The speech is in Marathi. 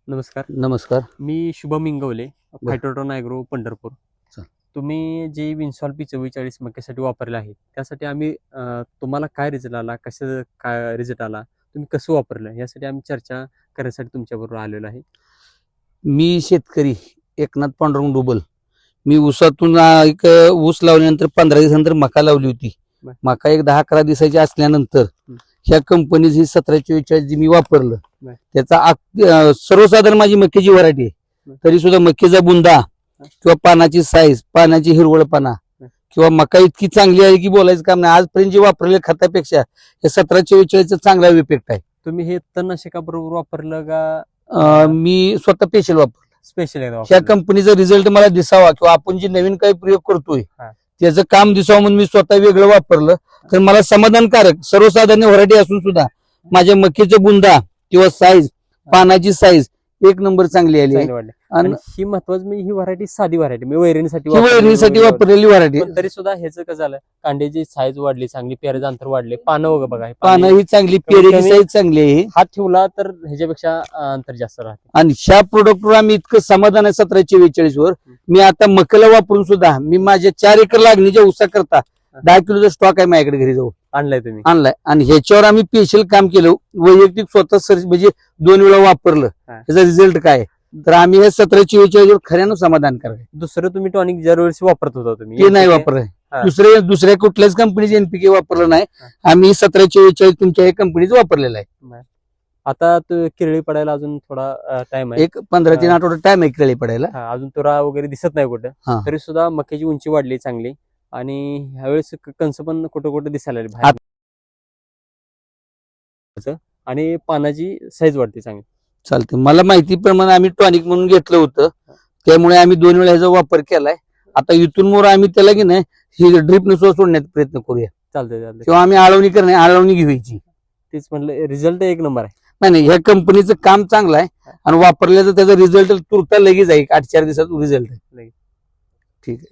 नमस्कार. नमस्कार. मी शुभम इंगवले, फायटोट्रॉन ॲग्रो पंढरपूर. चल. तुम्ही जे विन्सॉल P44 मक्यासाठी वापरले आहे त्यासाठी आम्ही तुम्हाला काय रिझल्ट आला, कसं काय रिझल्ट आला, तुम्ही कसं वापरलं यासाठी आम्ही चर्चा करण्यासाठी तुमच्याबरोबर आलेलो आहे. मी शेतकरी एकनाथ पांडुरंग डुबल. मी ऊसातून एक ऊस लावल्यानंतर 15 दिवसानंतर मका लावली होती. बर. मका एक 10-11 दिवसाची असल्यानंतर ह्या कंपनीची 1744 जी मी वापरलं बर. त्याचा सर्वसाधारण माझी मक्याची व्हरायटी आहे, तरी सुद्धा मक्याचा बुंदा किंवा पानाची साईज, पानाची हिरवळपणा किंवा मका इतकी चांगली आहे की बोलायचं काम नाही. आजपर्यंत जे वापरलेल्या खतापेक्षा हे 1744 चांगला इफेक्ट आहे. तुम्ही हे तणनाशकाबरोबर वापरलं का मी स्वतः स्पेशल वापरलं. स्पेशल ह्या कंपनीचा रिझल्ट मला दिसावा किंवा आपण जे नवीन काही प्रयोग करतोय त्याचं काम दिसावं म्हणून मी स्वतः वेगळं वापरलं तर मला समाधानकारक सर्वसाधारण व्हरायटी असून सुद्धा माझ्या मक्याचा बुंदा किंवा साईज, पानाची साईज एक नंबर चांगली आली आहे. आणि ही महत्वाचं म्हणजे ही व्हरायटी साधी व्हरायटी मी वैरणीसाठी वापरलेली व्हरायटी, तरी सुद्धा ह्याचं कसं झालं, कांड्याची साईज वाढली, चांगली पेरेचं अंतर वाढले, पानं वगैरे बघा, पानं ही चांगली, पेरेची साईज चांगली आहे. हात ठेवला तर ह्याच्यापेक्षा अंतर जास्त राहते. आणि ह्या प्रोडक्टवर आम्ही इतकं समाधान आहे 1744 वर. मी आता मक्याला वापरून सुद्धा मी माझ्या 4 एकर लागणीच्या ऊसा करता 10 किलोचा स्टॉक आहे माझ्याकडे घरी जाऊन आणलाय तुम्ही. आणलाय आणि ह्याच्यावर आम्ही स्पेशल काम केलं. वैयक्तिक स्वतः सर्च म्हणजे 2 वेळा वापरलं. ह्याचा रिझल्ट काय तर आम्ही हे 1744 वर खऱ्यानं समाधान करायचं. दुसरं तुम्ही टॉनिक ज्या वेळेस वापरत होता तुम्ही ते नाही वापरलंय. दुसऱ्या कुठल्याच कंपनीचे एनपीके वापरलं नाही. आम्ही 1744 तुमच्या या कंपनीचं वापरलेलं आहे. आता किरळी पडायला अजून थोडा टाइम आहे, एक 15 ते आठवडा टाइम आहे किरळी पडायला. अजून तुरा वगैरे दिसत नाही कुठं, तरी सुद्धा मक्याची उंची वाढली चांगली आणि ह्यावेळेस कंस पण कुठं कुठं दिसायला लागली बाहेर. आणि पानाची साईज वाढते चांगली. चालते. मला माहितीप्रमाणे आम्ही टॉनिक म्हणून घेतलं होतं, त्यामुळे आम्ही 2 वेळा ह्याचा वापर केलाय. आता इथून मोर आम्ही त्याला की नाही ही ड्रिप नुसार सोडण्याचा प्रयत्न करूया. चालतंय किंवा आम्ही आळवणी घ्यायची. तेच म्हणलं, रिझल्ट एक नंबर आहे. नाही, ह्या कंपनीचं काम चांगलं आहे आणि वापरल्याचं त्याचा रिझल्ट तुरता लगेच आहे. 8-4 दिवसात रिझल्ट आहे.